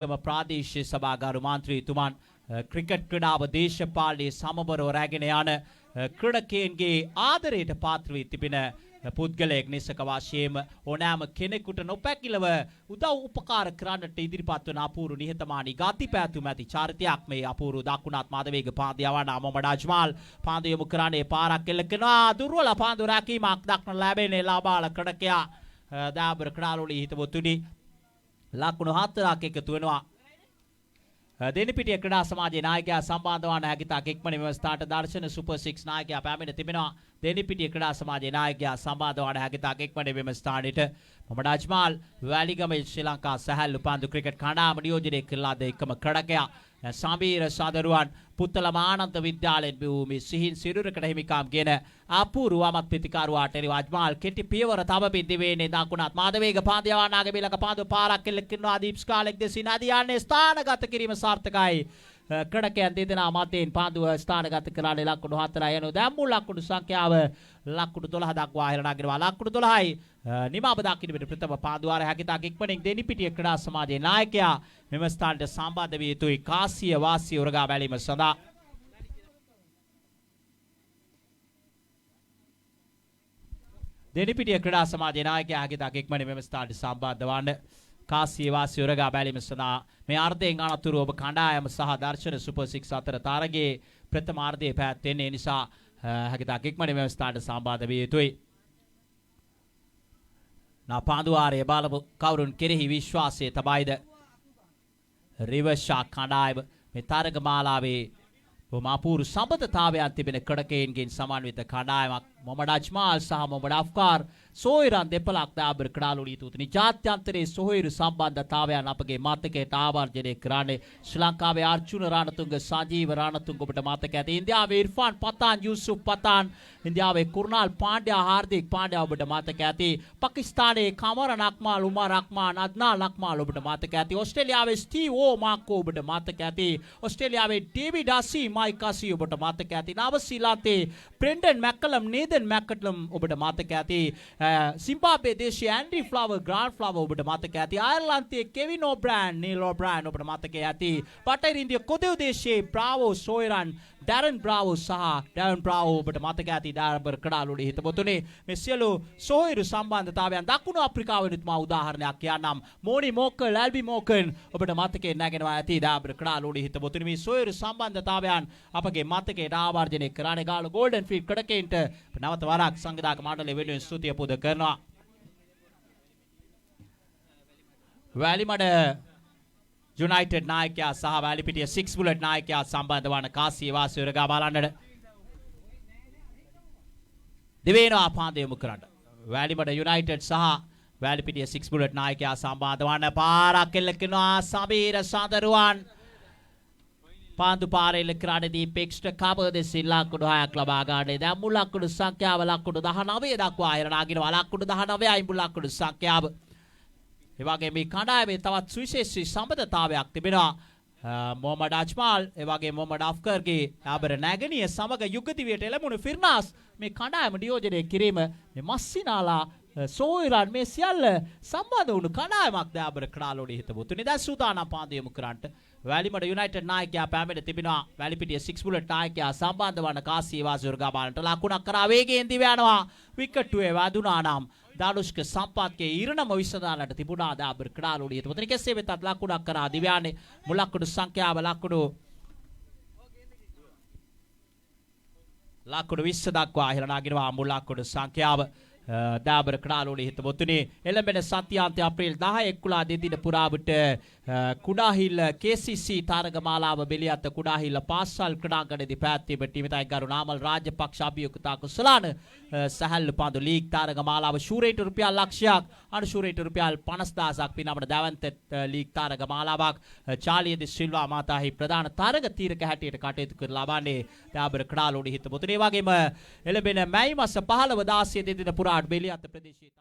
ප්‍රාදේශීය සභාගාරු මන්ත්‍රීතුමන් ක්‍රිකට් ක්‍රීඩාව දේශපාලනයේ සමබරව රැගෙන යන ක්‍රීඩකයන්ගේ ආදරයට පාත්‍ර වී තිබෙන පුද්ගලයෙක් නිසක වශයෙන්ම ඕනෑම කෙනෙකුට නොපැකිලව උදව් උපකාර කරන්නට ඉදිරිපත් වන අපූර්ව නිහතමානී ගති පැතුම් ඇති චරිතයක් මේ අපූර්ව දකුණත් මදවේග පාන්දු යවන මොහමඩ් අජ්මාල් පාන්දු යොමු කරන්නේ පාරක් එල්ල කරනවා දුර්වල පාන්දු රැකීමක් දක්න ලැබෙන්නේ ලාබාල ක්‍රීඩකයා දාබර ක්‍රාලෝලී හිතවතුනි ලකුණු 4ක් එකතු වෙනවා දෙනිපිටිය ක්‍රීඩා සමාජයේ නායකයා සම්බන්ධ වන හැකියාවක් ඉක්මන ව්‍යවස්ථාට දර්ශන සුපර් 6 නායකයා පැමිණ තිබෙනවා දෙනිපිටිය ක්‍රීඩා සමාජයේ නායකයා සම්බන්ධ වන හැකියාවක් ඉක්මන ව්‍යවස්ථානෙට මොහමඩ් අජ්මාල් වැලිගම ශ්‍රී ලංකා සැහැල්ලු පන්දු ක්‍රිකට් කණ්ඩායම නියෝජනය කළා ද එකම ක්‍රීඩකයා සමීර සදරුවන් පුත්තලම ආනන්ද විද්‍යාලයෙන් භූමි සිහින් සිරුරකට හිමිකම් ගෙන අපූර්ව අමත් ප්‍රතිකාරුවාට එරි අජ්මාල් කෙටි පියවර තබමින් දිවේනේ දකුණත් මාදවේග පාන්දු යවනාගේ බිලක පාන්දු පාරක් එල්ල කරනවා දීප්ස් කාලෙක් දෙසින් අධියන්නේ ස්ථානගත කිරීම සාර්ථකයි ක්‍රීඩකයන් දෙදෙනා මතයෙන් පාන්දුව ස්ථානගත කරන්නේ ලකුණු 4 යන දැම්මු ලකුණු සංඛ්‍යාව ලකුණු 12 දක්වා හෙළනාගෙනවා ලකුණු 12යි නිමාව දක්ින විට ප්‍රථම පාන්දුවාර හැකියාවක් ඉක්මනින් දෙනිපිටිය ක්‍රීඩා සමාජයේ නායකයා මෙම ස්ථානට සම්බන්ධ විය යුතුයි කාසිය වාසිය උරගා බැලීම සඳහා දෙනිපිටිය ක්‍රීඩා සමාජයේ නායකයා හැකියාවක් ඉක්මනින් මෙම ස්ථානට සම්බන්ධ වන්න කාසිය වාසිය උරගා බැලීම සඳහා මේ අර්ධයෙන් අනතුරු ඔබ කණ්ඩායම සහ දර්ශන සුපර් 6 අතර තරගයේ ප්‍රථම අර්ධයේ පැවැත්වෙන්නේ නිසා හැකියාවක් ඉක්මනින් මෙම ස්ථානට සම්බන්ධ විය යුතුයි පාන්දුවාරයේ බලමු කවුරුන් කෙරෙහි විශ්වාසය තබයිද රිවර්ෂා කණ්ඩායම මේ තරග මාලාවේ බොහොම අපූර්ව සම්බන්ධතාවයන් තිබෙන ක්‍රීඩකයන්ගෙන් සමන්විත කණ්ඩායමක් මොහමඩ් අජ්මාල් සහ මොහමඩ් අෆ්කාර් සෝහිරන් දෙපළක් දාබර ක්‍රාලෝලී තුතුනි ජාත්‍යන්තරයේ සෝහිර සම්බන්ධතාවයන් අපගේ මතකයට ආවර්ජනය කරන්නේ ශ්‍රී ලංකාවේ අර්ජුන රණතුංග සංජීව රණතුංග ඔබට මතක ඇති ඉන්දියාවේ ඉර්ෆාන් පතාන් යුසුෆ් පතාන් ඉන්දියාවේ කුර්නාල් පාණ්ඩ්‍යා හාර්දික් පාණ්ඩ්‍යා ඔබට මතක ඇති පාකිස්තානයේ කමර නක්මාල් උමර් රහ්මාන් අද්නාන් නක්මාල් ඔබට මතක ඇති ඕස්ට්‍රේලියාවේ ස්ටීව් ඕ මාකෝ ඔබට මතක ඇති ඕස්ට්‍රේලියාවේ ඩේවිඩ් අසී මයික් අසී ඔබට මතක ඇති නව ශ්‍රීලන්තේ බ්‍රෙන්ඩන් මැක්කලම් නේදන් මැක්කලම් ඔබට මතක ඇති සිම්බාබ්වේ දේශීය ඇන්ඩ්‍රි ෆ්ලවර් ග්‍රාන්ඩ් ෆ්ලවර් ඔබට මතක ඇති අයර්ලන්තයේ කෙවින් ඔබ්‍රෑන් නීල් ඔබ්‍රෑන් ඔබට මතක ඇති බටහිර ඉන්දියා කොදෙව් දේශයේ බ්‍රාවෝ සෝයරන් ඩැරන් බ්‍රාවෝ සහ ඩැරන් බ්‍රාවෝ ඔබට මතක ඇති ඩාබර් ක්‍රාලෝලී හිතවතුනි මේ සියලු සෝහිර සම්බන්ධතාවයන් දකුණු අප්‍රිකාවෙනුත් මා උදාහරණයක් කියන්නම් මෝනි මෝකල් ඇල්බි මෝකන් ඔබට මතකේ නැගෙනවා ඇති ඩාබර් ක්‍රාලෝලී හිතවතුනි මේ සෝහිර සම්බන්ධතාවයන් අපගේ මතකයට ආවර්ජනය කරන්නේ ගාල ගෝල්ඩන් ෆීල්ඩ් ක්‍රීඩකයන්ට නැවත වරක් සංවිධායක මණ්ඩලය වෙනුවෙන් ස්තුතිය පුද කරනවා වැලිමඩ යුනයිටඩ් නායකයා සහ වැලිපිටිය 6 බුලට් නායකයා සම්බන්ධ වන කාසිය වාසිය උරගා බලන්නට දෙවේනවා පාන්දු යොමු කරන්න වැලිමඩ යුනයිටඩ් සහ වැලිපිටිය 6 බුලට් නායකයා සම්බන්ධ වන පාරක් එල්ල කරනවා සමීර සඳරුවන් පාන්දු පාරෙල්ල කරන්නේ දීපෙක්ස්ට කබර් දෙසින් ලකුණු 6ක් ලබා ගන්නේ දැන් මුල් ලකුණු සංඛ්‍යාව ලකුණු 19 දක්වා හෙළනාගෙනවා ලකුණු 19යි මුල් ලකුණු සංඛ්‍යාව ඒ වගේ මේ කණ්ඩායමේ තවත් සුවිශේෂී සම්බන්ධතාවයක් තිබෙනවා මොහමඩ් අජ්මාල් ඒ වගේ මොහමඩ් අෆ්කර්ගේ ආබර නැගණිය සමග යුගදිවියට එළමුණු ෆිර්නාස් මේ කණ්ඩායම නියෝජනය කිරීම මේ මස්සිනාලා සෝහිරන් මේ සියල්ල සම්බන්ධ වුණු කණ්ඩායමක් දාබර ක්‍රාලෝලී හිතවතුනි දැන් සූදානම් පාන්දු යොමු කරන්නට වැලිමඩ යුනයිටඩ් නායකයා පැමිණ තිබෙනවා වැලිපිටිය 6 බුලට් නායකයා සම්බන්ධ වන කාසිය වාසිය උරගා බලන්නට ලකුණක් කරා වේගයෙන් දිව යනවා විකට්ටුවේ වැදුනා නම් දානුෂ්ක සම්පත්ගේ ඉරණම විසඳාලට තිබුණා දාබර් ක්‍රාලෝලී හිතවතුනි කෙසේ වෙතත් ලකුණක් කරා දිව යන්නේ මුල් ලකුණු සංඛ්‍යාව ලකුණු 20 දක්වා හෙළනාගෙනවා මුල් ලකුණු සංඛ්‍යාව දාබර ක්‍රාලෝලී හිතවතුනි එළඹෙන සත්‍යාන්තය අප්‍රේල් 10 11 දෙදින පුරාවට කුඩාහිල්ල KCC තරග මාලාව බෙලියත් කුඩාහිල්ල පාසල් ක්‍රීඩාංගණයේදී පැවැත්වීම ටීමිතයි ගරු නාමල් රාජපක්ෂ අභියෝගතා කුසලාන සැහැල්ලු පන්දු ලීග් තරග මාලාව ශූරයට රුපියල් ලක්ෂයක් අනුශූරයට රුපියල් 50000ක් පිනමන දැවන්ත ලීග් තරග මාලාවක් චාලියද සිල්වා මාතාහි ප්‍රධාන තරග තීරක හැටියට කටයුතු කර ලබන්නේ දාබර ක්‍රාලෝලී හිතවතුනි ඒ වගේම එළඹෙන මැයි මාස 15 16 දෙදින පුරාට බෙලියත් ප්‍රදේශයේ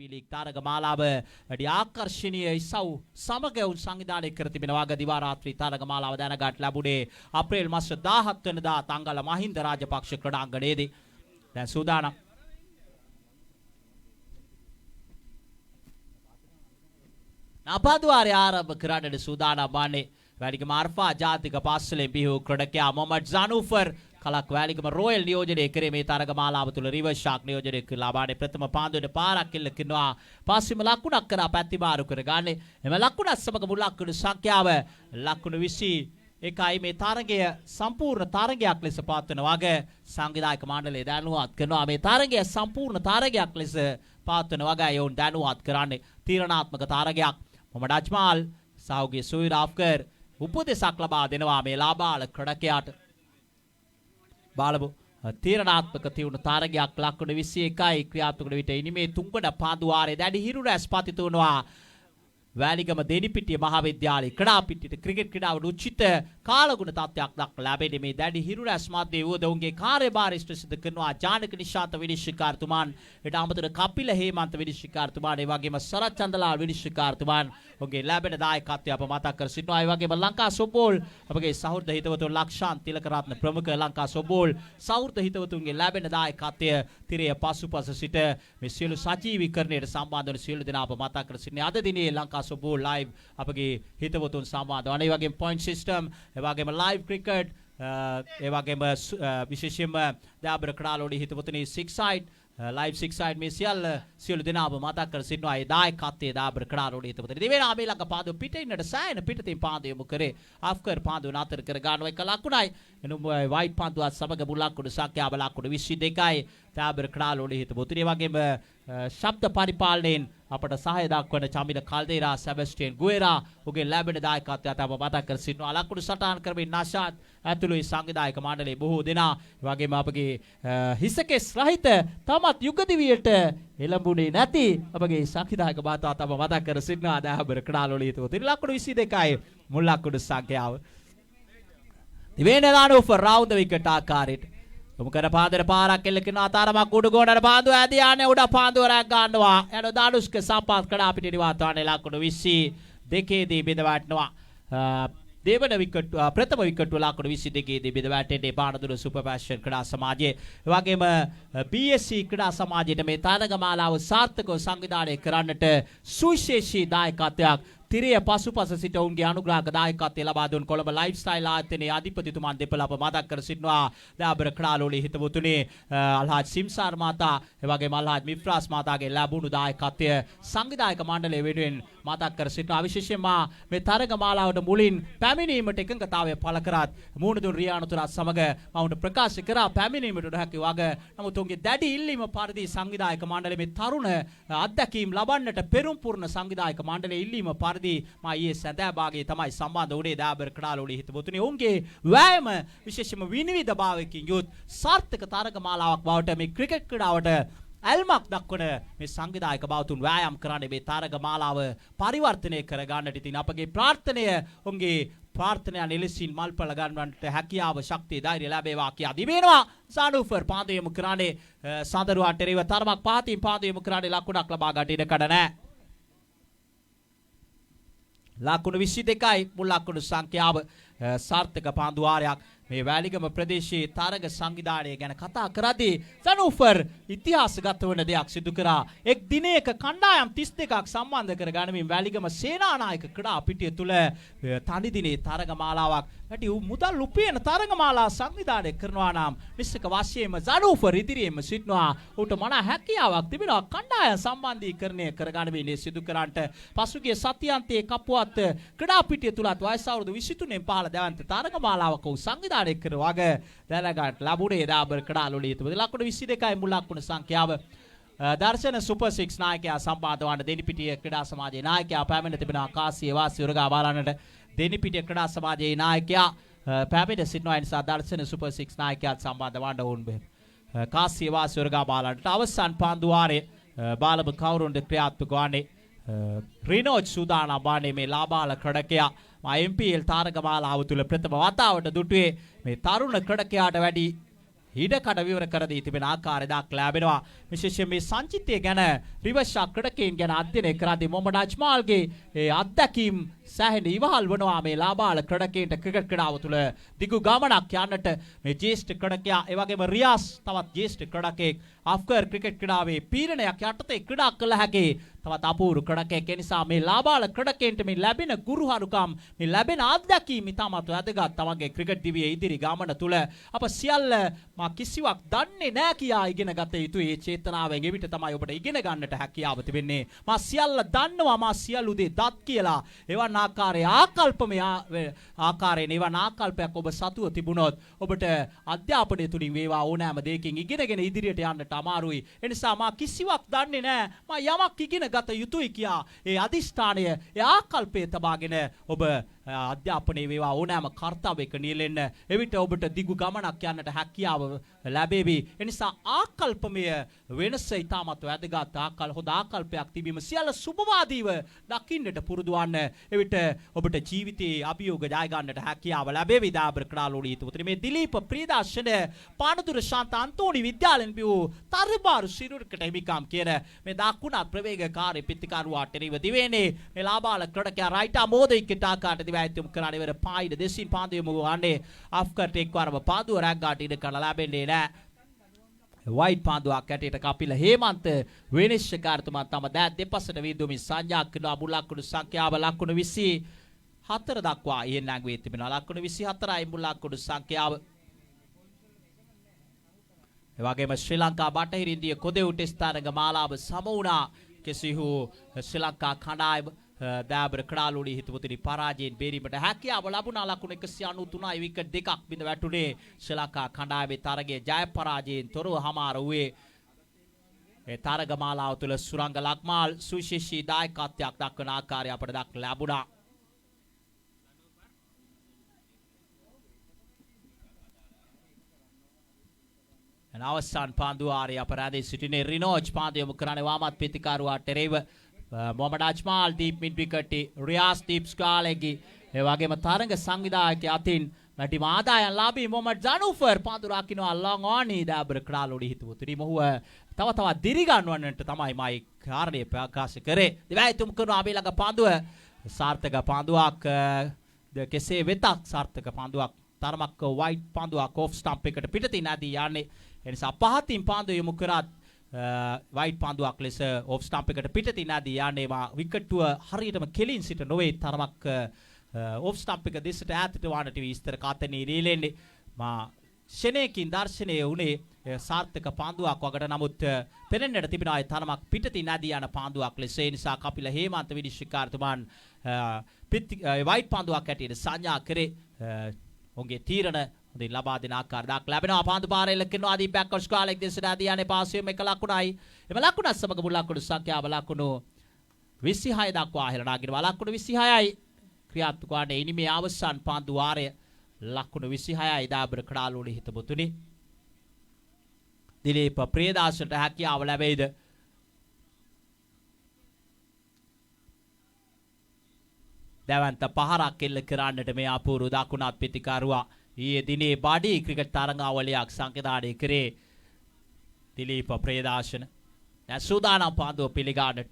ප්‍රීමියර් ලීග් තාරක මාලාව වැඩි ආකර්ශනීය ඉසව් සමග උන් සංවිධානය කර තිබෙනවා. අද දිවා රාත්‍රී තාරක මාලාව දැනගත් ලැබුණේ අප්‍රේල් මාස 17 වෙනිදා තංගල මහින්ද රාජපක්ෂ ක්‍රීඩාංගණයේදී. දැන් සූදානම් නපදුවාරය ආරම්භ කරන්නට සූදානම් වන්නේ වැලිගම අර්ෆා ජාතික පාසලෙන් බිහි වූ ක්‍රීඩකයා මොහමඩ් ජනූෆර් කලක් වැලිගම රොයල් නියෝජනය කරේ මේ තරග මාලාව තුළ රිවර්ස් ෂාක් නියෝජනය කරලා බානේ ප්‍රථම පාන්දුවට පාරක් එල්ල කරනවා. පස්සෙම ලකුණක් කරා පැති මාරු කරගන්නේ. එම ලකුණත් සමග මුල් ලකුණු සංඛ්‍යාව ලකුණු 21යි. මේ තරගය සම්පූර්ණ තරගයක් ලෙස පවත්වන වගේ සංවිධායක මණ්ඩලය දැනුවත් කරනවා. මේ තරගය සම්පූර්ණ තරගයක් ලෙස පවත්වන වගේ යෝන් දැනුවත් කරන්නේ තීරණාත්මක තරගයක්. මොහමඩ් අජ්මාල් සහෝගේ සුයිරාෆ්කර් උපදෙසක් ලබා දෙනවා මේ ලාබාල ක්‍රීඩකයාට. බලමු තීරණාත්මක තියුණු තරගයක් ලකුණු 21යි ක්‍රියාත්මක වන විට ඉනිමේ තුන්වන පාන්දුවාරයේ දැඩි හිරු රැස් පතිත වනවා. වැලිගම දෙනිපිටිය මහාවිද්‍යාලයේ ක්‍රීඩාපිටියට ක්‍රිකට් ක්‍රීඩාවට උචිත කාලගුණ තත්ත්වයක් දක්වා ලැබෙන්නේ මේ දැඩි හිරු රැස් මැද්දේ වුවද ඔවුන්ගේ කාර්යභාරය ඉෂ්ට සිදු කරනවා ජානක නිශාන්ත විනිශ්චයකාරතුමාන්. ඊට අමතරව කපිල හේමන්ත විනිශ්චයකාරතුමාන්, ඒ වගේම සරත් චන්දලාල් විනිශ්චයකාරතුමාන් ඔවුන්ගේ ලැබෙන දායකත්වය අප මතක් කර සිටිනවා. ඒ වගේම ලංකා සොබෝල් අපගේ සහෘද හිතවතුන් ලක්ෂාන් තිලකරත්න ප්‍රමුඛ ලංකා සොබෝල් සහෘද හිතවතුන්ගේ ලැබෙන දායකත්වය තිරය පසුපස සිට මේ සියලු සජීවීකරණයට සම්බන්ධ වන සියලු දෙනා අප මතක් කර සිටිනේ. අද දිනේ ලංකා සොබෝල් ලයිව් අපගේ හිතවතුන් සම්බන්ධ වන. ඒ වගේම පොයින්ට් සිස්ටම්, ඒ වගේම ලයිව් ක්‍රිකට්, ඒ වගේම විශේෂයෙන්ම දාබර ක්‍රාලෝඩි හිතවතුනි 6 සයිඩ් ලයිව් 6 සයිඩ් මේ සියලු දෙනාම මතක් කර සිටිනවා. ඒ දායකත්වයේ දාබර ක්‍රාලෝඩි හිතවතුනි දෙවෙනා මේ ළඟ පාදු පිටින්නට සෑහෙන පිටතින් පාදු යොමු කරේ. අෆ්කර් පාදු නතර කර ගන්නවා. එක ලකුණයි එනුම වයිට් පාන්දුවත් සමග මුල් ලකුණු සංඛ්‍යාව ලකුණු 22යි දාබර ක්‍රාලෝඩි හිතවතුනි. වගේම ශබ්ද පරිපාලනයෙන් අපට සහාය දක්වන චමිල කල්දේරා, සෙබස්ටියන් ගුවෙරා ඔහුගේ ලැබෙන දායකත්වය අප මතක් කර සිටිනවා. ලකුණු සටහන් කරමින් නෂාත් ඇතුළුයි සංවිධායක මණ්ඩලයේ බොහෝ දෙනා. වගේම අපගේ හිසකෙස් රහිත තමත් යුගදිවියට එළඹුණේ නැති අපගේ සංවිධායක මහතා අප මතක් කර සිටිනවා. දාබර ක්‍රීඩාලෝලී හිතවතුනි ලකුණු 22යි මුල් ලකුණු සංඛ්‍යාව. දිවේන දානෝ ෆර් රවුන්ඩ් විකට් ආකාරයට මුකර පාදර පාරක් එල්ල කරන අතරමක් උඩ ගොඩට පාන්දුව ඇදී යන්නේ උඩ පාන්දුව රැක් ගන්නවා. එන දානුෂ්ක සම්පත් කඩා පිටින් වාතාවරණය ලකුණු 22 දී බෙද වටනවා. දෙවන විකට් ප්‍රථම විකට් ලකුණු 22 දී බෙද වැටෙන්නේ පානදුර සුපර් පැෂන් ක්‍රීඩා සමාජයේ. ඒ වගේම BSC ක්‍රීඩා සමාජයේ මේ තරග මාලාව සාර්ථකව සංවිධානය කරන්නට සුවිශේෂී දායකත්වයක් තිරය පසුපස සිට ඔවුන්ගේ අනුග්‍රාහක දායකත්වය ලබා දුන් කොළඹ ලයිෆ්ස්ටයිල් ආයතනයේ අධිපතිතුමන් දෙපළ අප මතක් කර සිටිනවා. දාබර ක්‍රීඩාලෝලී හිතවතුනි අල්හාජ් සිම්සාර් මාතා, ඒ වගේම අල්හාජ් මිෆ්රාස් මාතාගේ ලැබුණු දායකත්වය සංවිධායක මණ්ඩලය වෙනුවෙන් මතක් කර සිටිනවා. විශේෂයෙන්ම මේ තරග මාලාවට මුලින් පැමිණීමට එකඟතාවය පළ කරත් මූණ දුන් රියානුතුරත් සමග මවුන්ට ප්‍රකාශ කරා පැමිණීමට නොහැකි වග. නමුත් ඔවුන්ගේ දැඩි ඉල්ලීම පරිදි සංවිධායක මණ්ඩලය මේ තරුණ අත්දැකීම් ලබන්නට පෙරම් පුරන සංවිධායක මණ්ඩලයේ ඉල්ලීම පරිදි මා ඊයේ සඳහා භාගයේ තමයි සම්බන්ධ වුණේ දාබර ක්‍රීඩාලෝලී හිතවතුනි. ඔවුන්ගේ වෑයම විශේෂයෙන්ම විනිවිදභාවයකින් යුත් සාර්ථක තරග මාලාවක් බවට මේ ක්‍රිකට් ක්‍රීඩාවට ඇල්මක් දක්වන මේ සංවිධායක බවතුන් වෑයම් කරන්නේ මේ තරග මාලාව පරිවර්තනය කර ගන්නට. ඉතින් අපගේ ප්‍රාර්ථනය ඔවුන්ගේ ප්‍රාර්ථනය නිලසින් මල්පල ගන්නට හැකියාව ශක්තිය ධෛර්යය ලැබේවා කියා දිවෙනවා. සානුෆර් පාදු යොමු කරන්නේ සඳරුවන්ට එරෙහිව තරමක් පහතින් පාදු යොමු කරන්නේ ලකුණක් ලබා ගන්න ඉඩකඩ නැහැ. ලකුණු 22යි මුල් ලකුණු සංඛ්‍යාව සාර්ථක පාන්දුවාරයක්. මේ වැලිගම ප්‍රදේශයේ තරග සංවිධානය ගැන කතා කරද්දී සනූෆර් ඉතිහාසගත වන දෙයක් සිදු කරා. එක් දිනයක කණ්ඩායම් 32ක් සම්බන්ධ කර ගනිමින් වැලිගම සේනානායක ක්‍රීඩා පිටිය තුල තනි දිනේ තරග මාලාවක් වැඩි මුදල් උපයන තරග මාලා සංවිධානය කරනවා නම් නිශ්චිත වශයෙන්ම සනූෆර් ඉදිරියේම සිටිනවා. උට මන හැකියාවක් තිබෙනවා කණ්ඩායම් සම්බන්ධීකරණය කර ගනිමින් සිදු කරන්නට. පසුගිය සතියන්තයේ කපුවත් ක්‍රීඩා පිටිය තුලත් වයස අවුරුදු 23න් පහළ දැවන්ත තරග මාලාවක සංවිධානය කර වගේ දැනගන්න ලැබුණේ දාබර ක්‍රීඩාලෝලී හිතවතුනි. ලකුණු 22යි මුල් ලකුණු සංඛ්‍යාව. දර්ශන සුපර් 6 නායකයා සම්බන්ධ වන දෙනිපිටිය ක්‍රීඩා සමාජයේ නායකයා පැමිණ තිබෙනවා. කාසිය වාසී උරගා බලන්නට දෙනිපිටිය ක්‍රීඩා සමාජයේ නායකයා පැමිණ සිටිනවා. ඒ නිසා දර්ශන සුපර් 6 නායකයාත් සම්බන්ධ වන්න ඕන බෑ. කාසිය වාසී උරගා බලන්නට අවසන් පාන්දුවාරයේ බාලම කවුරුන්ද ක්‍රියාත්මක වන්නේ රිනෝජ් සූදානම් වන්නේ මේ ලාබාල ක්‍රීඩකයා. MPL තාරක මාලාව තුල ප්‍රථම වතාවට දුටුවේ මේ තරුණ ක්‍රීඩකයාට වැඩි ඉඩකඩ විවර කර දී තිබෙන ආකාරය දක්ලා ලැබෙනවා. විශේෂයෙන් මේ සංචිතය ගැන රිවර්ෂා ක්‍රීඩකයන් ගැන අධ්‍යයනය කරද්දී මොහමඩ් අජ්මාල්ගේ ඒ අත්දැකීම් සෑහෙන ඉවහල් වනවා මේ ලාබාල ක්‍රීඩකයන්ට ක්‍රිකට් ක්‍රීඩාව තුළ දිගු ගමනක් යන්නට මේ ජ්‍යෙෂ්ඨ ක්‍රීඩකයා ඒ වගේම රියාස් තවත් ජ්‍යෙෂ්ඨ ක්‍රීඩකයෙක් අෆ්ගර් ක්‍රිකට් ක්‍රීඩාවේ පීඩනයක් යටතේ ක්‍රීඩා කළ හැකි තවත් අපූර්ව ක්‍රීඩකයෙක්. ඒ නිසා මේ ලාබාල ක්‍රීඩකයන්ට මේ ලැබෙන ගුරුහරුකම් මේ ලැබෙන අත්දැකීම් ඉතාමත් වැදගත්. තමන්ගේ ක්‍රිකට් දිවියේ ඉදිරි ගමන තුළ අප සියල්ල මා කිසිවක් දන්නේ නැහැ කියා ඉගෙන ගත යුතුයි. මේ චේතනාවෙන් එවිට තමයි ඔබට ඉගෙන ගන්නට හැකියාව තිබෙන්නේ. මා සියල්ල දන්නවා, මා සියලු දේ දත් කියලා. එවන් ආකාරයේ ආකල්පමය ආකාරයෙන් එවන් ආකල්පයක් ඔබ සතුව තිබුණොත් ඔබට අධ්‍යාපනය තුලින් වේවා ඕනෑම දෙයකින් ඉගෙනගෙන ඉදිරියට යන්නට අමාරුයි. ඒ නිසා මා කිසිවක් දන්නේ නැහැ, මා යමක් ඉගෙන ගත යුතුයි කියා ඒ අදිෂ්ඨානය, ඒ ආකල්පය තබාගෙන ඔබ අධ්‍යාපනයේ වේවා ඕනෑම කාර්යයක නියැලෙන්න. එවිට ඔබට දිගු ගමනක් යන්නට හැකියාව ලැබෙවි. ඒ නිසා ආකල්පමය වෙනස ඉතාමත් වැදගත්. හොඳ ආකල්පයක් තිබීම සියල්ල සුබවාදීව දකින්නට පුරුදු වන්න. එවිට ඔබට ජීවිතයේ අභියෝග ජය ගන්නට හැකියාව ලැබෙවි. දාබර ක්‍රාලෝලී තුතේ මේ දිලීප ප්‍රීදාශන පානදුර ශාන්ත අන්තෝනි විද්‍යාලයෙන් පියු තරබාරු සිරුරකට හිමිකම් කියන මේ දකුණත් ප්‍රවේගකාරී පිටිකරුවාට එරෙහිව දිවෙන්නේ මේ ලාබාල ක්‍රීඩකයා රයිටා මෝදිකට ආකාරයට දිවයිතුම් කරන ඉවර පායිද දෙසින් පාන්දුවේ මුව වන්නේ අෆ්කර්ට එක්වරම පාන්දුව රැග්ගාට ඉඩ කරලා ලැබෙන්නේ නැහැ. වයිට් පාන්දුවක් ඇටයට කපිල හේමන්ත විනිශ්චයකාරතුමා තම දෑත් දෙපසට විදුමි සංඥා කරන මුලක්කුණු සංඛ්‍යාව ලක්කුණු 24 දක්වා ඉහෙන් නැංගුවේ තිබෙනවා. ලක්කුණු 24යි මුලක්කුණු සංඛ්‍යාව. ඒ වගේම ශ්‍රී ලංකා බටහිර ඉන්දිය කොදෙව් ටෙස්ට් තරඟ මාලාව සම වුණා. කෙසිහු ශ්‍රී ලංකා කණ්ඩායම දාබර ක්‍රාලෝලී හිතපොතේ පරාජයෙන් බේරීමට හැකියාව ලැබුණා. ලකුණු 193යි විකට් දෙකක් බිඳ වැටුනේ. ශ්‍රී ලංකා කණ්ඩායමේ තරගයේ ජය පරාජයෙන් තොරව හමාර වූයේ ඒ තරග මාලාව තුළ සුරංග ලක්මාල් සුවිශේෂී දායකත්වයක් දක්වන ආකාරය අපට දක්වලා ලැබුණා. අවසන් පාන්දු ආරය අපරාධයේ සිටිනේ රිනෝජ් පාන්දු යොමු කරන්නේ වාමත් පිටිකරුවාට එරෙහිව මොහමඩ් අජ්මාල් දීප් මිඩ් විකට් රියාස් දීප් ස්කාලෙගි ඒ වගේම තරඟ සංවිධායකයා අතින් වැටි ආදායම් ලාභී මොහමඩ් ජනුෆර් පාන්දු රකින්නවා ලොං ඕනි දාබර ක්‍රාලෝඩි හිතපොතුනි මොහුව තව තවත් දිරි ගන්නවන්නට තමයි මයි කාරණේ ප්‍රකාශ කරේ. දිවයිතුම් කරන අපි ළඟ පාන්දුව සාර්ථක පාන්දුවක් කෙසේ වෙතත් සාර්ථක පාන්දුවක් තරමක් වයිට් පාන්දුවක් ඔෆ් ස්ටම්ප් එකට පිටතින් නැදී යන්නේ. එනිසා පහතින් පාන්දුව යොමු කරත් වයිට් පාන්දුවක් ලෙස ඔෆ් ස්ටම්ප් එකට පිටතින් නැදී යන්නේ. විකට්ටුව හරියටම කෙලින් සිට නොවේ තරමක් ඔෆ් ස්ටම්ප් එක දෙසට ඈතට වන්නට විස්තර කතනේ රීලෙන්නේ. මා ෂෙනේකින් දර්ශනය වුණේ සාර්ථක පාන්දුවක් වකට. නමුත් පෙනෙන්නට තිබෙන අය තරමක් පිටතින් නැදී යන පාන්දුවක් ලෙස. ඒ නිසා කපිල හේමන්ත විනිශ්චයකාරතුමන් වයිට් පාන්දුවක් ඇටියට සංඥා කරේ. ඔවුන්ගේ තීරණ හොඳින් ලබා දෙන ආකාරයක් ලැබෙනවා. පාන්දු පාරෙල්ල කරනවා දී බැක්වර්ඩ් ස්කාලෙක් දෙසට ආදී යන්නේ පාසුවෙම එක ලකුණයි. එම ලකුණත් සමග මුල් ලකුණු සංඛ්‍යාව ලකුණු 26 දක්වා ඉහළ නාගිනවා. ලකුණු 26යි ක්‍රියාත්මක වන්නේ ඉනිමේ අවසන් පාන්දු වාරය ලකුණු 26යි දාබර ක්‍රාලෝලී හිතපොතුනි. දිලීප ප්‍රියදාසට හැකියාව ලැබෙයිද? දැවන්ත පහරක් එල්ල කරන්නට මේ අපූර්ව දකුණත් පිටිකරුවා ඊයේ දිනේ බඩි ක්‍රිකට් තරඟාවලියක් සංවිධානය කරේ දිලීප ප්‍රියදාසන. දැන් සූදානම් පාන්දුව පිළිගන්නට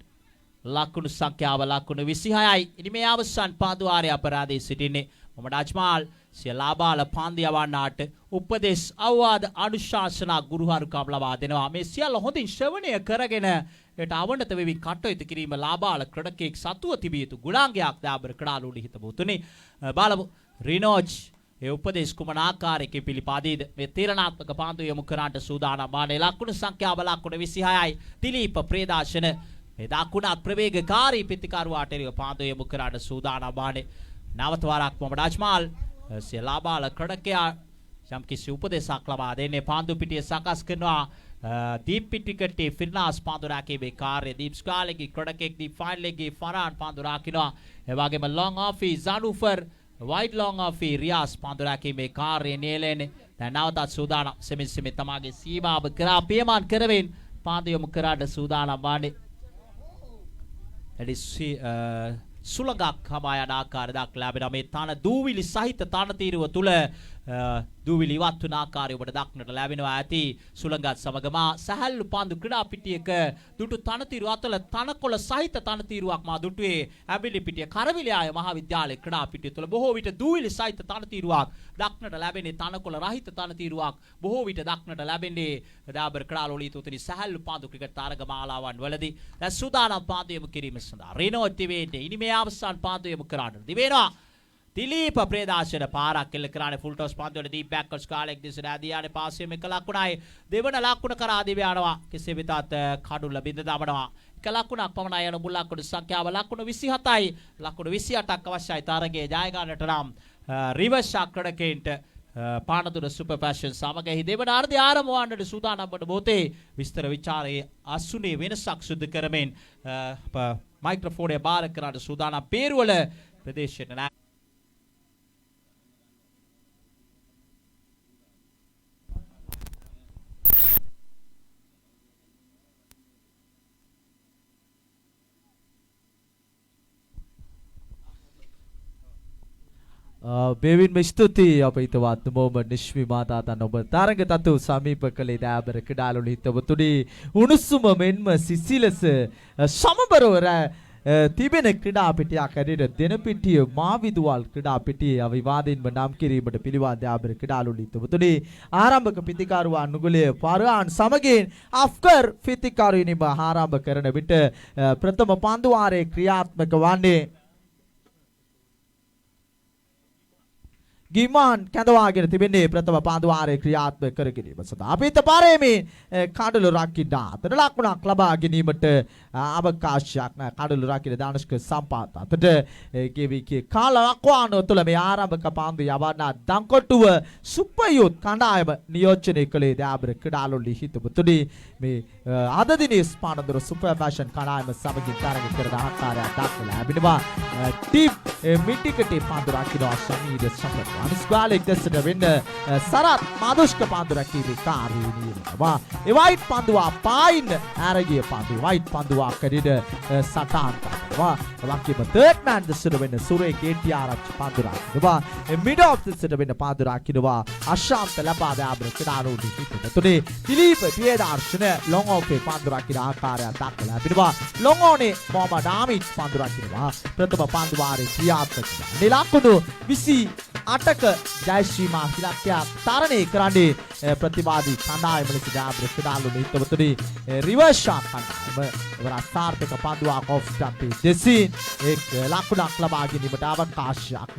ලකුණු සංඛ්‍යාව ලකුණු 26යි. ඉනි මේ අවසන් පාන්දු වාරය අපරාධයේ සිටින්නේ මොහමඩ් අජ්මාල් සියලාබාල පාන්දු යවන්නාට උපදෙස් අවවාද අනුශාසනා ගුරුහරුකම් ලබා දෙනවා. මේ සියල්ල හොඳින් ශ්‍රවණය කරගෙන ඒට අවනත වෙවි කටයුතු කිරීම ලාබාල ක්‍රීඩකයෙක් සතුව තිබිය යුතු ගුණාංගයක් දාබර ක්‍රාලෝලී හිතපොතුනි. බලමු රිනෝජ් ඒ උපදේශ කුමන ආකාරයකින් පිළිපදීද? මේ තීරණාත්මක පාන්දු යොමු කරාට සූදානම් වන්නේ ලකුණු සංඛ්‍යාව ලකුණු 26යි. දිලීප ප්‍රියදාශන මේ දකුණත් ප්‍රවේගකාරී පිටිකරුවාට එරෙහිව පාන්දු යොමු කරාට සූදානම් වන්නේ. නැවත වරක් මොහමඩ් අජ්මාල් සියලාබාල ක්‍රීඩකයා යම් කිසි උපදේශයක් ලබා දෙන්නේ. පාන්දු පිටිය සකස් කරනවා දීප් පිටිකටේ ෆිර්නාස් පාන්දු රැකීමේ කාර්ය දීප් ස්කාලෙගේ ක්‍රීඩකෙක් දීප් ෆයිනලෙගේ ෆරාන් පාන්දු රකින්නවා. ඒ වගේම ලොං ආෆී ජනුෆර් වයිඩ් ලොං ආෆී රියාස් පාන්දු රැකීමේ කාර්ය නියැලෙන්නේ. දැන් නැවතත් සූදානම් සෙමින් තමාගේ සීමාව කරා පියමන් කරමින් පාන්දු යොමු කරාට සූදානම් වන්නේ. සුළඟක් හමා යන ආකාරයක් ලැබෙනවා. මේ තන දූවිලි සහිත තන තීරුව තුල දූවිලි ඉවත් වන ආකාරය ඔබට දක්නට ලැබෙනවා ඇති සුළඟත් සමගම සැහැල්ලු පන්දු ක්‍රීඩා පිටියක දුටු තනතිරු අතල තනකොළ සහිත තනතිරුවක් මා දුටුවේ ඇබිලි පිටිය කරවිලයාය මහාවිද්‍යාලයේ ක්‍රීඩා පිටිය තුළ බොහෝ විට දූවිලි සහිත තනතිරුවක් දක්නට ලැබෙන්නේ තනකොළ රහිත තනතිරුවක් බොහෝ විට දක්නට ලැබෙන්නේ ඩාබර් ක්‍රීඩාලෝලී තුතනි සැහැල්ලු පන්දු ක්‍රිකට් තරග මාලාවන් වලදී දැන් සූදානම් පාන්දු යොමු කිරීම සඳහා රිනෝ තිබෙන්නේ ඉනිමේ අවසන් පාන්දු යොමු කරන්න දිවෙනවා දිලීප ප්‍රේදාශන පාරක් එල්ල කරානේ ෆුල් ටොස් පන්දුවල දීප් බෑක්වර්ඩ්ස් කාලෙක් දිසට ආදියානේ පාස් එක ලකුණයි දෙවන ලකුණ කරා දිව යනවා කෙසේ වෙතත් කඩුල්ල බිඳ දමනවා එක ලකුණක් පමණයි යන මුල් ලකුණු සංඛ්‍යාව ලකුණු 27යි ලකුණු 28ක් අවශ්‍යයි තරගයේ ජය ගන්නට නම් රිවර්ස් ක්‍රඩකේන්ට පානදුර සුපර් ෆැෂන් සමග දෙවන අර්ධය ආරම්භ වන්නට සූදානම් වන මොහොතේ විස්තර විචාරයේ අසුනේ වෙනසක් සිදු කරමින් මයික්‍රොෆෝනය බාර කරන්න සූදානම් පේරුවල ප්‍රදේශයට බෙවින්ම ස්තුතියි අප හිතවත් මොහොමඩ් නිශ්මි මාතාතන් ඔබ තරඟ තතු සමීප කළේ දෑබර ක්‍රීඩාලුලි හිතවතුනි උණුසුම මෙන්ම සිසිලස සමබරව තිබෙන ක්‍රීඩා පිටියක් ඇරෙට දෙනපිටිය මාවිදුවල් ක්‍රීඩා පිටියේ අවිවාදින්ම නම් කිරීමට පිළිවන් දෑබර ක්‍රීඩාලුලි හිතවතුනි ආරම්භක පිතිකාරුවා අනුගලයේ පරාන් සමගින් අෆ්කර් පිතිකාරුවිනිම ආරම්භ කරන විට ප්‍රථම පන්දු වාරයේ ක්‍රියාත්මක වන්නේ ගිමාන් කැඳවාගෙන තිබෙන්නේ ප්‍රථම පන්දු වාරයේ ක්‍රියාත්මක කර ගැනීම සඳහා අපිට පාරේමේ කඩළු රකින්න අතර ලකුණක් ලබා ගැනීමට අවකාශයක් නැහැ කඩළු රකින්න දානස්ක සම්පාත අතට ගෙවිකේ කාලවක්වාන තුළ මේ ආරම්භක පන්දු යවන්න දංකොටුව සුපර් කණ්ඩායම නියෝජනය කළේ දෑබර ක්‍රීඩාලුලි හිතවතුනි මේ අද දිනේ ස්පානදුර සුපර් ෆැෂන් කණ්ඩායම සමගින් තරග කරන ආකාරය දක්වලා ලැබෙනවා ටීම් මිටිකටේ පන්දු රකින්න සමීර සම්පත් අනිස්ගාලෙක් දැසට වෙන්න සරත් මාදුෂ්ක පන්දුරක් කීවේ කාර්යනියනවා එවයිට් පන්දුවා පායින් ආරගිය පන්දු වයිට් පන්දුවා කඩිද සටාන් කරනවා ලක්කීම තර්ඩ් මෑන් දැසට වෙන්න සුරේ කේටි ආරච්චි පන්දුරක්නවා මිඩ් ඔෆ් දැසට වෙන්න පන්දුරක්නවා අශාන්ත ලබා දෑබර ක්‍රීඩාලුලි හිතවතුනි දිලීප පියදාර්ශන ලොන් ඔෆේ පන්දුරක්න ආකාරය දක්වලා ලැබෙනවා ලොන් ඕනේ මොහමඩ් ආමිත් පන්දුරක්නවා ප්‍රථම පන්දු වාරයේ ක්‍රියාත්මක නිලකුණු 28ක ජයශ්‍රීමා ඉලක්කයක් තරණය කරන්නේ ප්‍රතිවාදී කණ්ඩායම ලෙස දෑබර ක්‍රීඩාලුලි හිතවතුනි රිවර්ස් ෂාට් කණ්ඩායම වරාස්ථාර්ථක පන්දුවක් ඔෆ් ස්ටම්පේ දෙසින් එක් ලකුණක් ලබා ගැනීමට අවකාශයක්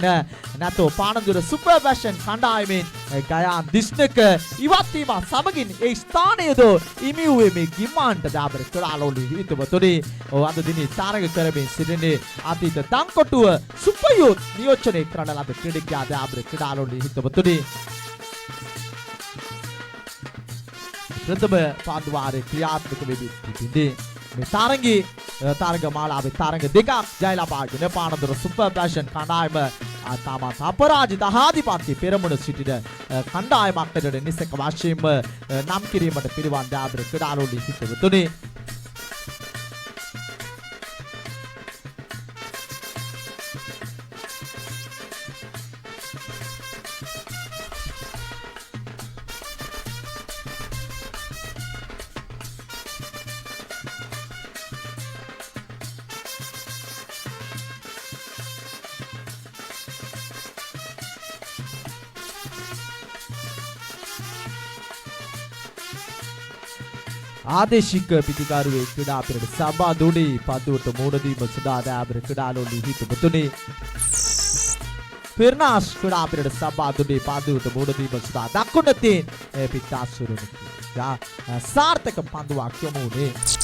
නැතෝ පානදුර සුපර් ෆැෂන් කණ්ඩායමෙන් ගයාන් දිස්නක ඉවත් වීම සමගින් ඒ ස්ථානයද ඉමිව්වේ මේ ගිම්මාන්ට දෑබර ක්‍රීඩාලුලි හිතවතුනි අද දිනේ තරග කරමින් සිටින්නේ අතීත දංකොටුව සුපර් යූත් නියෝජනය කරන ලද ක්‍රීඩකයා දෑබර ක්‍රීඩාලුලි හිතවතුනි ප්‍රථම පන්දු වාරයේ ක්‍රියාත්මක වෙමින් සිටින්නේ මේ තරග මාලාවේ තරග දෙකක් ජය ලබාගෙන පානදුර සුපර් ෆැෂන් කණ්ඩායම තාමත් අපරාජිත ආධිපත්‍ය පෙරමුණ සිටින කණ්ඩායමක් වෙනුවෙන් නිසක වශයෙන්ම නම් කිරීමට පිළිවන් දෑබර ක්‍රීඩාලුලි හිතවතුනි ආදේශික පිතිකාරුවේ ක්‍රීඩා පෙරට සබා දුනි පන්දුවට මෝඩ දීම සඳහා දෑබර ක්‍රීඩාලුලි හිතවතුනි පෙර්නාස් ක්‍රීඩා පෙරට සබා දුනි පන්දුවට මෝඩ දීම සඳහා දකුණ තියෙන පිටාසුරුනි සාර්ථක පන්දුවක් යොමු වුණේ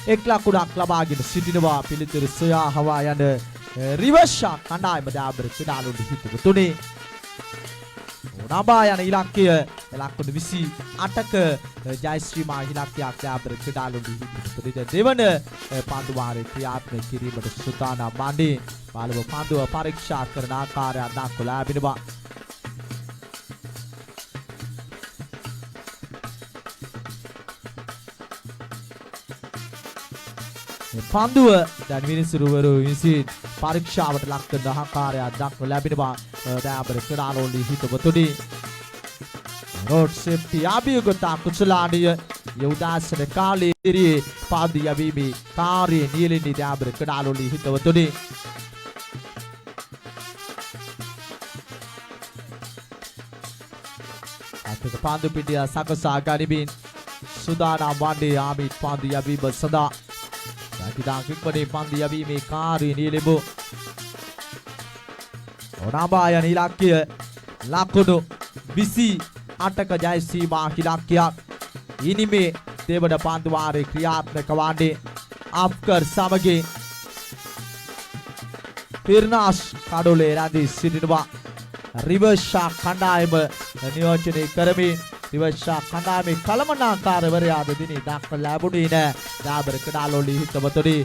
එක් ලකුණක් ලබාගෙන සිටිනවා පිළිතුරු සොයා හවා යන රිවර්ෂා කණ්ඩායම දාබර ක්‍රීඩාලුන්ට හිතුව තුනේ නබා යන ඉලක්කය ලකුණු 28ක ජයශ්‍රී මා ඉලක්කයක් දාබර ක්‍රීඩාලුන්ට හිතුව දෙවන පන්දු වාරයේ ක්‍රියාත්මක කිරීමට සූදානම් වන්නේ බලව පන්දුව පරීක්ෂා කරන ආකාරය දක්වලා ලැබෙනවා පන්දුව දැන් විනිසුරුවරු විසින් පරීක්ෂාවට ලක් කරන ආකාරයක් දක්වලා ලැබෙනවා දාබර ක්‍රීඩාලුන්ට හිතුව තුනේ रोड सेफ्टी अभियोगता कुचलानिय යෝදාසන කාලයේ පාදු යවීමේ කාර්යය නියැලෙන්නේ දාබර ක්‍රීඩාලුන්ට හිතවතුනි අතක පාදු පිටිය සකසා ගනිමින් සුදානම් වන්නේ ආමිත් පාදු යවීම සඳහා රාජිදා කික්වනේ පාදු යවීමේ කාර්යය නියැලෙමු ඔනාබායන ඉලක්කය ලකුණු 28ක ජයසීමා ඉලක්කයක් ඉනිමේ දෙවන පන්දු වාරයේ ක්‍රියාත්මක වන්නේ අෆ්කර් සමගින් පිර්නාස් කඩොලේ රැඳී සිටිනවා රිවර්ෂා කණ්ඩායම නියෝජනය කරමින් රිවර්ෂා කණ්ඩායමේ කළමනාකාරවරයාද දිනේ දක්වලා ලැබුණේ නැහැ දාබර ක්‍රීඩාලුන්ට හිතවතුනි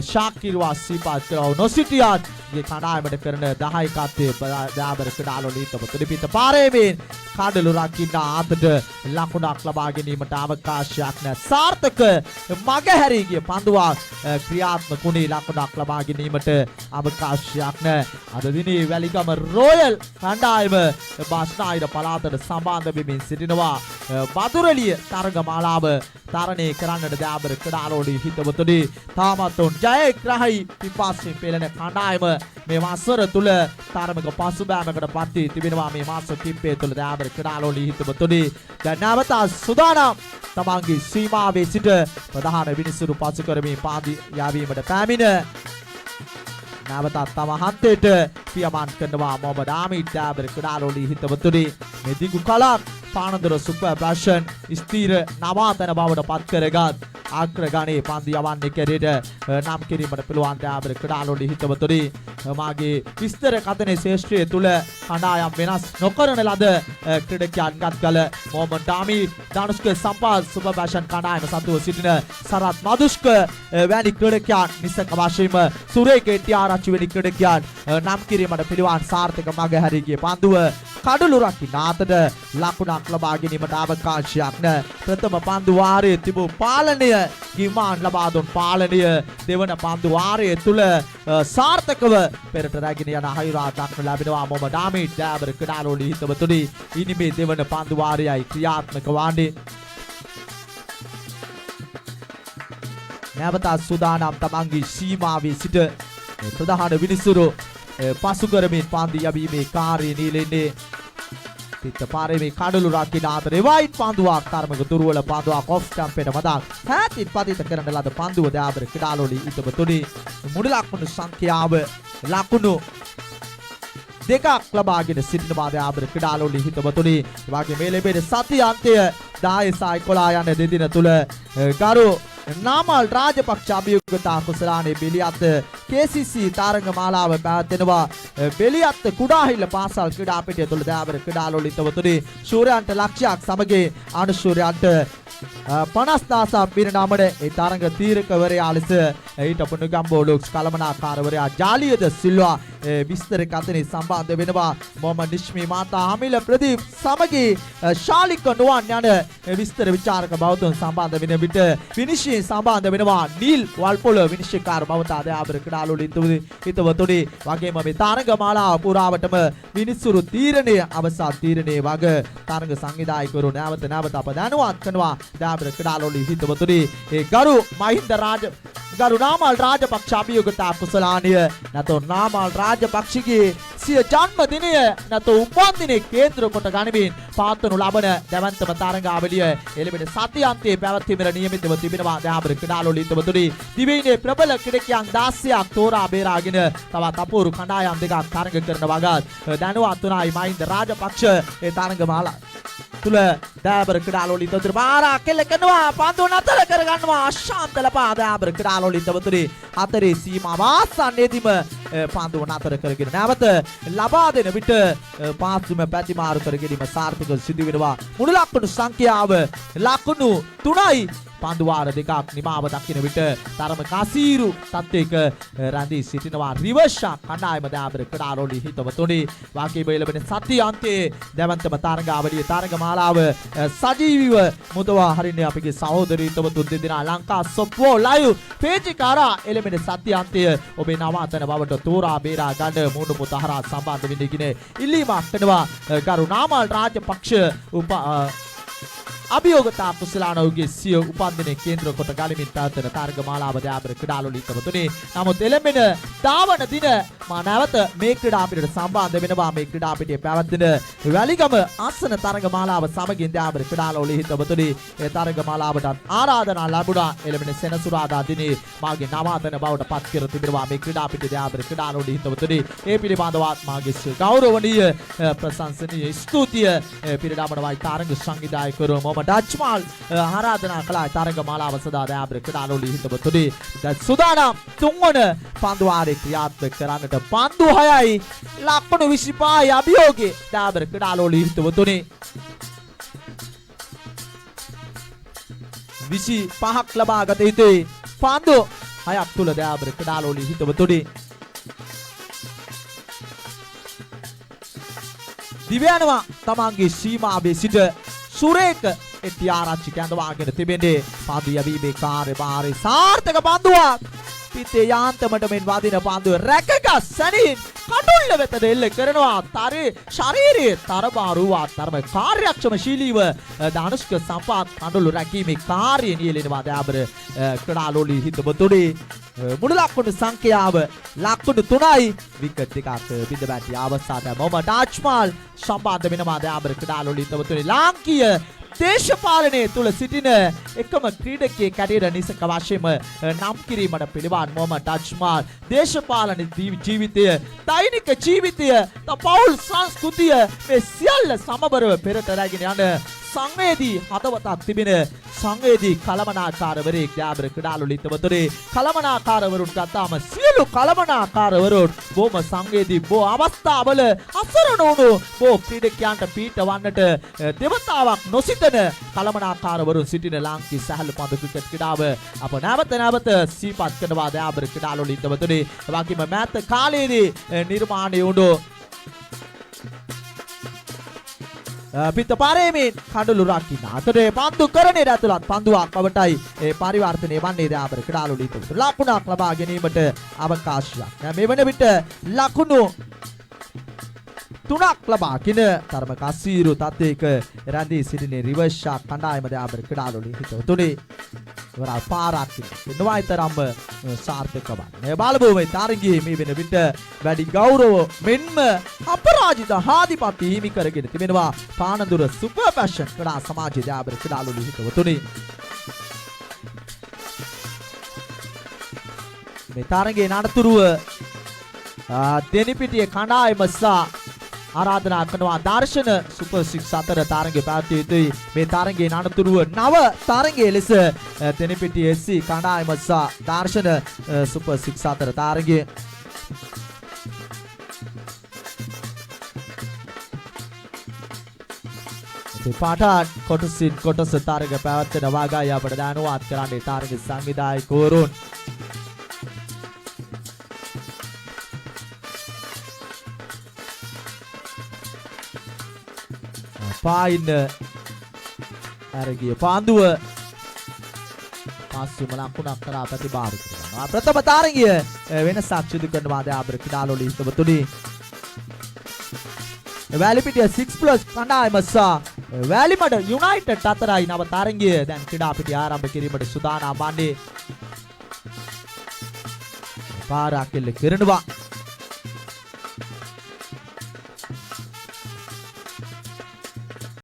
ශාකිර් වාසීපාත් කරව නොසිටියත් මේ කණ්ඩායමට කරන 10කත්වයේ දාබර ක්‍රීඩාලුන්ට හිතවතුනි පිට පාරේමින් කඩලු රකින්න ආතට ලකුණක් ලබා ගැනීමට අවකාශයක් නැහැ සාර්ථක මගහැරී ගිය පන්දුවක් ක්‍රියාත්මක වුණේ ලකුණක් ලබා ගැනීමට අවකාශයක් නැහැ අද දිනේ වැලිගම රොයල් කණ්ඩායම බස්නාහිර පළාතට සම්බන්ධ වෙමින් සිටිනවා වතුරලිය තරගමාලාව තරණය කරන්නට දාබර ක්‍රීඩාලුන්ට හිතවතුනි තාමත් උන් ජයග්‍රහී පිපාසයෙන් පෙළෙන කණ්ඩායම මේ වසර තුල තරමක පසුබෑමකට පත් වී තිබෙනවා මේ මාස කිහිපය තුල දාබර ක්‍රීඩාලුන්ට හිතවතුනි දැන් නැවත සූදානම් තමන්ගේ සීමාවේ සිට ප්‍රධාන විනිසුරු පසු කරමින් පාදි යාවීමට පැමිණ නැවතත් තම හත්තේට පියමන් කරනවා මොහමඩ් ආමිත් දාබර ක්‍රීඩාලුන්ට හිතවතුනි මේ දිගු කලක් පානදර සුපර් බ්‍රෂන් ස්ථීර නවාතන බවට පත් කරගත් අග්‍රගණයේ පන්දු යවන්නේ කැරේට නම් කිරීමට පුළුවන් දාබර ක්‍රීඩාලුන්ට හිතවතුනි මාගේ විස්තර කතනේ ශේෂ්ත්‍රය තුල කණ්ඩායම් වෙනස් නොකරන ලද ක්‍රීඩකයන් ගත්කල මොහමඩ් ආමිත් ධනුෂ්ක සම්පාත් සුපර් බ්‍රෂන් කණ්ඩායම සතුව සිටින සරත් මදුෂ්ක වැනි ක්‍රීඩකයන් නිසක වශයෙන්ම සුරේක එටිආරච්චි වැනි ක්‍රීඩකයන් නම් කිරීමට පිළිවන් සාර්ථක මගහැරී ගිය පන්දුව කඩලු රකින්න ආතට ලකුණක් ලබා ගැනීමට අවකාශයක් නැ ප්‍රථම පන්දු වාරයේ තිබූ පාලනය ගිමාන් ලබා දුන් පාලනය දෙවන පන්දු වාරයේ තුල සාර්ථකව පෙරට රැගෙන යන හයුරා දක්වලා ලැබෙනවා මොහමඩ් ආමිත් දාබර ක්‍රීඩාලුන්ට හිතවතුනි ඉනිමේ දෙවන පන්දු වාරයයි ක්‍රියාත්මක වන්නේ නැවත සූදානම් තමන්ගේ සීමාවේ සිට ප්‍රධාන විනිසුරු පසු කරමින් පන්දු යැවීමේ කාර්යය නියැලෙන්නේ පිට පාරේ මේ කඩලු රකින්න අතරේ වයිට් පන්දුවක් තරමක දුර්වල පන්දුවක් ඔෆ් ස්ටම්ප් එකට මතක් හැටිත් පතිත කරන ලද පන්දුව දාබර ක්‍රීඩාලුන්ට හිතවතුනි මුළු ලකුණු සංඛ්‍යාව ලකුණු දෙකක් ලබාගෙන සිටිනවා දාබර ක්‍රීඩාලුන්ට හිතවතුනි ඒ වගේ මේ ලැබෙන සති අන්තය 10-11 යන දෙදින තුල ගරු නාමල් රාජපක්ෂ අභියෝගතා කුසලානේ බෙලියත් KCC තරඟ මාලාව පැවැත්වෙනවා බෙලියත් කුඩාහිල්ල පාසල් ක්‍රීඩා පිටිය තුල දාබර ක්‍රීඩාලුන්ට හිතවතුනි ශූරයන්ට ලක්ෂයක් සමග අනුශූරයන්ට 50000ක් පිරින අමර ඒ තරඟ තීරකවරයා ලෙස හිටපු නුගම්බෝ ලොක්ස් කළමනාකාරවරයා ජාලියද සිල්වා විස්තර කතනේ සම්බන්ධ වෙනවා මොහමඩ් නිෂ්මී මාතා හමිල ප්‍රදීප් සමග ශාලික නුවන් යන විස්තර විචාරක බවතුන් සම්බන්ධ වෙන විට විනිශ්චය සම්බන්ධ වෙනවා නිල් වල්පොල විනිශ්චයකාර බවතා දාබර ක්‍රීඩාලුන්ට හිතවතුනි වගේම මේ තරඟ මාලාව පුරාවටම විනිසුරු තීරණය අවසන් තීරණයේ වග තරඟ සංවිධායකවරු නැවත අප දැනුවත් කරනවා දාබර ක්‍රීඩාලුන්ට හිතවතුනි ඒ ගරු නාමල් රාජපක්ෂ අභියෝගතා කුසලානිය නැතෝ නාමල් රාජපක්ෂගේ සිය ජන්මදිනය නැතෝ උපන්දිනය කේන්ද්‍ර කොට ගනිමින් පාත්වනු ලබන දැවන්තම තරඟාවලිය එළඹෙන සතියන්තයේ පැවැත්වීමට නියමිතව තිබෙනවා දාබර ක්‍රීඩාලුන්ට හිතවතුනි දිවයිනේ ප්‍රබල ක්‍රීඩකයන් 16ක් තෝරා බේරාගෙන තවත් අපූර්ව කණ්ඩායම් දෙකක් තරඟ කරන වගත් දැනුවත් වුණායි මහින්ද රාජපක්ෂ ඒ තරඟ මාලා තුල දෑබර ක්‍රීඩාලෝලී තොතර පාරක් කෙල කරනවා පන්දුව නතර කර ගන්නවා ශාන්ත ලපා දෑබර ක්‍රීඩාලෝලී තොතර හතරේ සීමාව ආසන්නයේදීම පන්දුව නතර කරගෙන නැවත ලබා දෙන විට පාස්තුම පැතිමාරු කර ගැනීම සාර්ථක සිදු වෙනවා මුළු ලකුණු සංඛ්‍යාව ලකුණු 3යි පන්දුවාර දෙකක් නිමාව දක්වන විට තරම කසීරු තත්ත්වයක රැඳී සිටිනවා රිවර්ෂා කණ්ඩායම දෑබර ක්‍රීඩාලෝලී හිතවතුනි වාකී බෙලබෙන සති අන්තයේ දැවන්තම තරගාවලිය තරගමාලාව සජීවීව මුදවා හරින්නේ අපගේ සහෝදරී හිතවතුන් දෙදෙනා ලංකා සොප්වෝ ලයිව් පේජිකාරා එළඹෙන සති අන්තය ඔබේ නවාතන බවට තෝරා බේරා ගන්න මූණු පොත හරහා සම්බන්ධ වෙන්න කියන ඉල්ලීමක් කරනවා ගරු නාමල් රාජපක්ෂ අභියෝගතා කුසලානෝගේ සිය උපන්දිනයේ කේන්ද්‍ර කොට ගලිමින් පැවැත්වෙන තරගමාලාව දෑබර ක්‍රීඩාලෝලී හිතවතුනි නමුත් එළඹෙන දාවන දින මා නැවත මේ ක්‍රීඩා පිටට සම්බන්ධ වෙනවා මේ ක්‍රීඩා පිටියේ පැවැත්වෙන වැලිගම ආසන තරගමාලාව සමගින් දෑබර ක්‍රීඩාලෝලී හිතවතුනි ඒ තරගමාලාවට ආරාධනා ලැබුණා එළඹෙන සෙනසුරාදා දිනේ මාගේ නවාතන බවට පත් කර තිබෙනවා මේ ක්‍රීඩා පිටියේ දෑබර ක්‍රීඩාලෝලී හිතවතුනි ඒ පිළිබඳවත් මාගේ ගෞරවනීය ප්‍රශංසනීය ස්තුතිය පිරිනමනවයි තරග සංවිධායකවරු ඩච්මාල් ආරාධනා කළා තරගමාලාව සදා දෑබර ක්‍රීඩාලෝලී හිතවතුනි දැන් සුදානම් තුන්වන පන්දුවාරේ ක්‍රියාත්මක කරන්නට පන්දු 6යි ලකුණු 25යි අභියෝගේ දෑබර ක්‍රීඩාලෝලී හිතවතුනි 25ක් ලබා ගත යුතුයි පන්දු 6ක් තුල දෑබර ක්‍රීඩාලෝලී හිතවතුනි දිව්‍යනවා තමන්ගේ සීමාවේ සිට සුරේක එටි ආරච්චි කැඳවාගෙන තිබෙන්නේ පන්දු යැවීමේ කාර්යභාරය සාර්ථක පන්දුවක් පිටේ යාන්තමට මෙන් වදින පන්දුව රැකගත් සැනින් කඩුල්ල වෙතට එල්ල කරනවා තරේ ශරීරයේ තරබාරුවා තරම කාර්යක්ෂමශීලීව ධනුෂ්ක සම්පාත් කඩුළු රැකීමේ කාර්යය නියැලෙනවා දෑබර ක්‍රීඩාලෝලී හිතවතුනි මුළු ලකුණු සංඛ්‍යාව ලකුණු 3යි විකට් දෙකක් බිඳ බැටි අවස්ථාවට මොහමඩ් අජ්මාල් සම්බන්ධ වෙනවා දෑබර ක්‍රීඩාලෝලී හිතවතුනි ලාංකීය දේශපාලනයේ තුල සිටින එකම ක්‍රීඩකයෙක් හැටියට නිසක වශයෙන්ම නම් කිරීමට පිළිවන් මොහමඩ් අජ්මාල් දේශපාලන ජීවිතය දෛනික ජීවිතය පෞල් සංස්කෘතිය මේ සියල්ල සමබරව පෙරට රැගෙන යන සංවේදී හදවතක් තිබෙන සංවේදී කලමනාකාරවරයෙක් දෑබර ක්‍රීඩාලෝලී හිතවතුනි කලමනාකාරවරුන් ගත්තාම සියලු කලමනාකාරවරුන් බොහොම සංවේදී බොහෝ අවස්ථාවල අසරණ වුණු බොහෝ ක්‍රීඩකයන්ට පීඩවන්නට දෙවතාවක් නොසිතන කලමනාකාරවරුන් සිටින ලාංකීය සැහැල්ලු පන්දු ක්‍රිකට් ක්‍රීඩාව අප නැවත සිහිපත් කරනවා දෑබර ක්‍රීඩාලෝලී හිතවතුනි එවැගේම මෑත කාලයේදී නිර්මාණය වුණු පිටපාරේමින් කඩළු රකින්න අතරේ පන්දු කරණේ ඇතුළත් පන්දුවක් පවටයි ඒ පරිවර්තනය වන්නේ දෑබර ක්‍රීඩාලෝලී හිතවතුනි ලකුණක් ලබා ගැනීමට අවකාශයක් මේ වන විට ලකුණු 3ක් ලබාගෙන තරම කසීරු තත්ත්වයක රැඳී සිටින රිවර්ෂා කණ්ඩායම දෑබර ක්‍රීඩාලෝලී හිතවතුනි වරා පාරක් ඉන්නවා තරම්ම සාර්ථකව මේ බලමු මේ තරගයේ මේ වෙන විට වැඩි ගෞරව මෙන්ම අපරාජිත ආධිපත්‍ය හිමි කරගෙන තිබෙනවා පානදුර සුපර් ෆැෂන් ක්‍රීඩා සමාජයේ දෑබර ක්‍රීඩාලෝලී හිතවතුනි මේ තරගයේ නඩතුරුව දෙනිපිටියේ කණ්ඩායම සහ ආරාධනා කරනවා දර්ශන සුපර් 6 අතර තරගය පැවැත්විය යුතුයි මේ තරගයේ අනතුරුව නව තරගයේ ලෙස දෙනිපිටිය SC කණ්ඩායම සහ දර්ශන සුපර් 6 අතර තරගය පාඨාන් කොටසින් කොටස තරග පැවැත්වෙන වාගයි අපට දැනුවත් කරන්නේ තරග සංවිධායකවරුන් පායින්න අරගිය පාන්දුව පාස්සුම ලකුණක් කරා ප්‍රතිභාර කරනවා ප්‍රථම තරගය වෙනසක් සිදු කරනවා දෑබර ක්‍රීඩාලෝලී හිතවතුනි වැලිපිටිය 6+ කණ්ඩායම සහ වැලිමඩ යුනයිටඩ් අතරයි නව තරගය දැන් ක්‍රීඩා පිටිය ආරම්භ කිරීමට සූදානම් වන්නේ පාරක් එල්ල කරනවා